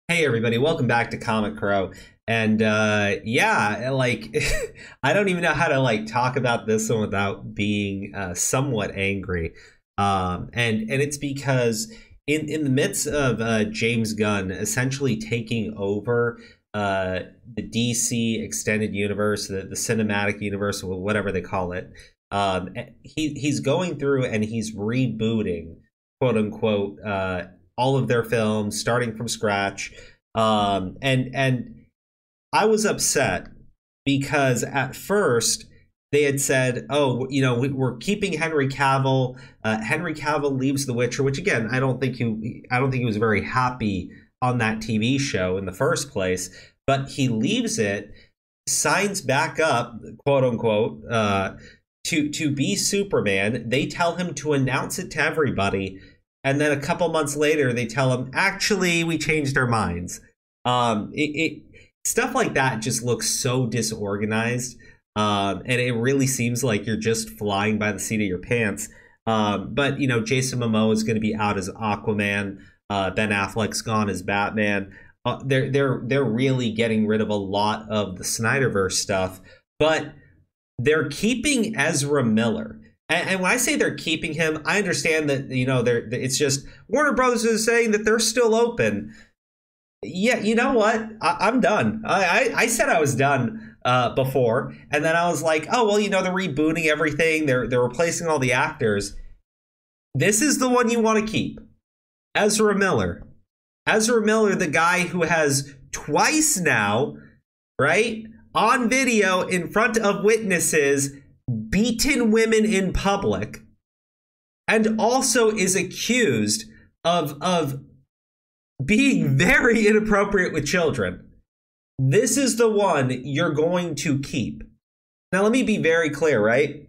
Hey everybody, welcome back to Comic Crow. And yeah, like I don't even know how to like talk about this one without being somewhat angry. And it's because in the midst of James Gunn essentially taking over the DC extended universe, the cinematic universe, or whatever they call it, he's going through and he's rebooting, quote unquote, all of their films, starting from scratch. And I was upset because at first they had said, "Oh, you know, we're keeping Henry Cavill. Henry Cavill leaves The Witcher," which again, I don't think he was very happy on that TV show in the first place. But he leaves it, signs back up, quote unquote, to be Superman. They tell him to announce it to everybody. And then a couple months later, they tell him, actually, we changed our minds. Stuff like that just looks so disorganized. And it really seems like you're just flying by the seat of your pants. But, you know, Jason Momoa is going to be out as Aquaman. Ben Affleck's gone as Batman. They're really getting rid of a lot of the Snyderverse stuff. But they're keeping Ezra Miller. And when I say they're keeping him, I understand that, you know, it's just Warner Brothers is saying that they're still open. Yeah, you know what? I'm done. I said I was done before, and then I was like, oh well, you know, they're rebooting everything. They're replacing all the actors. This is the one you want to keep, Ezra Miller. Ezra Miller, the guy who has twice now, right, on video in front of witnesses, beaten women in public, and also is accused of being very inappropriate with children. This is the one you're going to keep. Now, let me be very clear, right?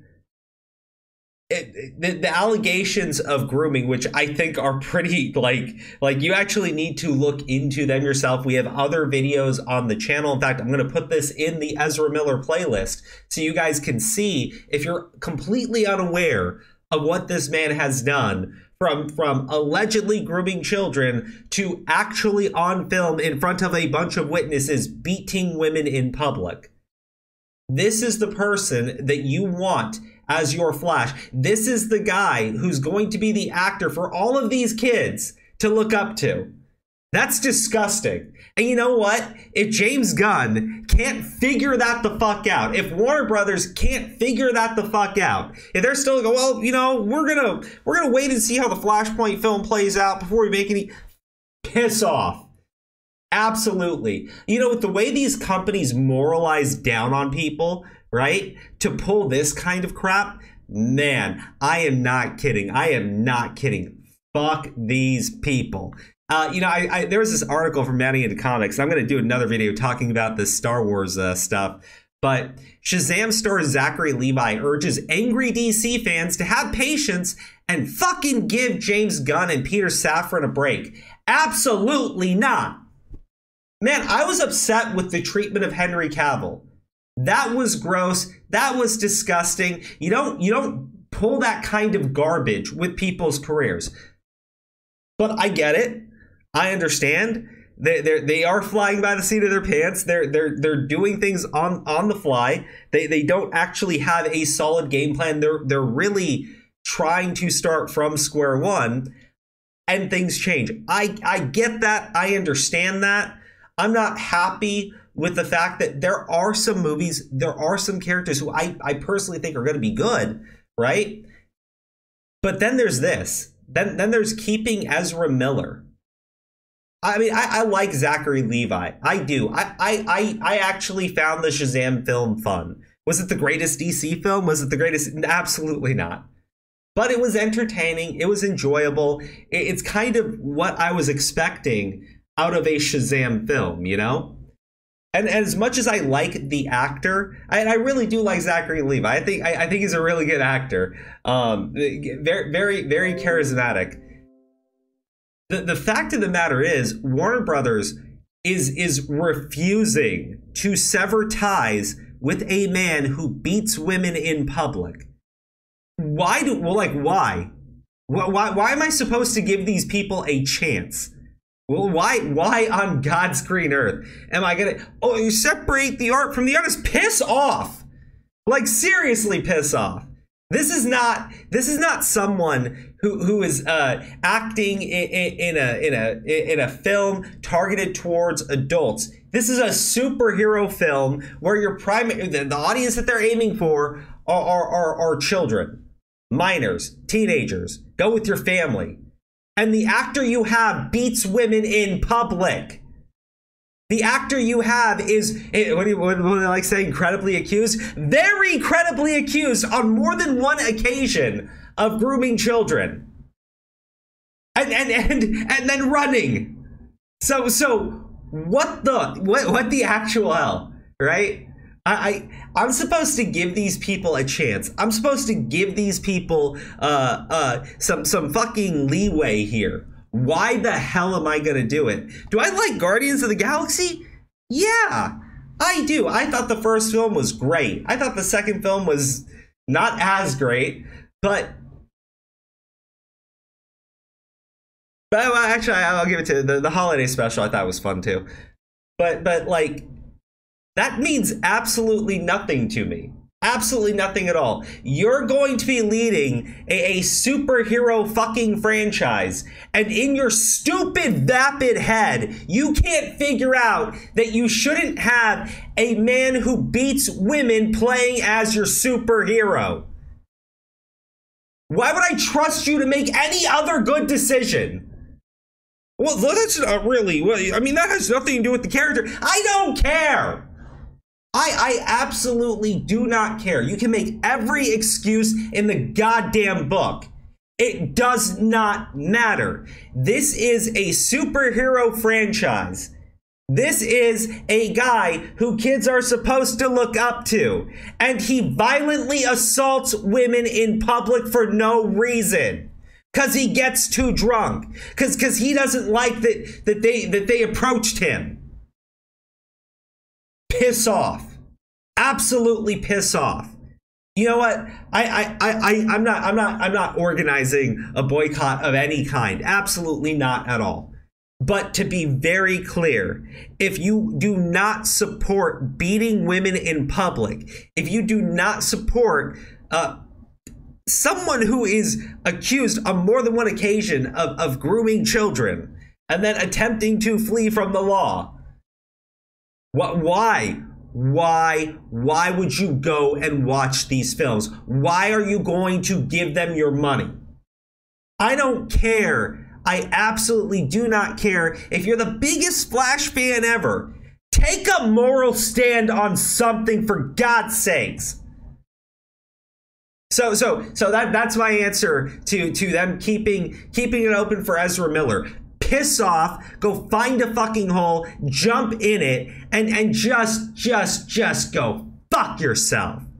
The allegations of grooming, which I think are pretty, like you actually need to look into them yourself. We have other videos on the channel. In fact, I'm going to put this in the Ezra Miller playlist so you guys can see, if you're completely unaware of what this man has done, from allegedly grooming children to actually on film in front of a bunch of witnesses beating women in public. This is the person that you want as your Flash. This is the guy who's going to be the actor for all of these kids to look up to. That's disgusting. And you know what? If James Gunn can't figure that the fuck out, if Warner Brothers can't figure that the fuck out, if they're still going, well, you know, we're gonna wait and see how the Flashpoint film plays out before we make any, piss off. Absolutely. You know, with the way these companies moralize down on people, right, to pull this kind of crap, man, I am not kidding. I am not kidding. Fuck these people. You know, there was this article from Manny into Comics. I'm going to do another video talking about this Star Wars stuff. But Shazam star Zachary Levi urges angry DC fans to have patience and fucking give James Gunn and Peter Safran a break. Absolutely not. Man, I was upset with the treatment of Henry Cavill. That was gross. That was disgusting. You don't pull that kind of garbage with people's careers. But I get it. I understand. They are flying by the seat of their pants. They're doing things on the fly. They don't actually have a solid game plan. They're really trying to start from square one, and things change. I get that. I understand that. I'm not happy with the fact that there are some movies, there are some characters who I personally think are going to be good, right? But then there's this. Then there's keeping Ezra Miller. I mean, I like Zachary Levi. I do. I actually found the Shazam film fun. Was it the greatest DC film? Was it the greatest? Absolutely not. But it was entertaining. It was enjoyable. It's kind of what I was expecting out of a Shazam film, you know? And as much as I like the actor, I really do like Zachary Levi. I think he's a really good actor. Very, very charismatic. The fact of the matter is, Warner Brothers is refusing to sever ties with a man who beats women in public. Why? Why am I supposed to give these people a chance? Well, why on God's green earth am I gonna, oh, you separate the art from the artist? Piss off. Like, seriously, piss off. This is not someone who is acting in a film targeted towards adults. This is a superhero film where your the audience that they're aiming for are children, minors, teenagers. Go with your family. And the actor you have beats women in public. The actor you have is, what do they like say, incredibly accused? Very credibly accused on more than one occasion of grooming children. And then running. So what the actual hell, right? I'm supposed to give these people a chance. I'm supposed to give these people some fucking leeway here. Why the hell am I gonna do it? Do I like Guardians of the Galaxy? Yeah, I do. I thought the first film was great. I thought the second film was not as great, but actually, I'll give it to the holiday special. I thought was fun too, but like, that means absolutely nothing to me. Absolutely nothing at all. You're going to be leading a superhero fucking franchise, and in your stupid, vapid head, you can't figure out that you shouldn't have a man who beats women playing as your superhero. Why would I trust you to make any other good decision? Well, that's not really, I mean, that has nothing to do with the character. I don't care. I absolutely do not care. You can make every excuse in the goddamn book. It does not matter. This is a superhero franchise. This is a guy who kids are supposed to look up to, and he violently assaults women in public for no reason. Because he gets too drunk. Because he doesn't like that they approached him. Piss off. Absolutely piss off. You know what? I'm not organizing a boycott of any kind. Absolutely not at all. But to be very clear, if you do not support beating women in public, if you do not support someone who is accused on more than one occasion of grooming children and then attempting to flee from the law, why would you go and watch these films? Why are you going to give them your money? I don't care. I absolutely do not care. If you're the biggest Flash fan ever, take a moral stand on something, for God's sakes. So that's my answer to them keeping it open for Ezra Miller. Piss off, go find a fucking hole, jump in it, and just go fuck yourself.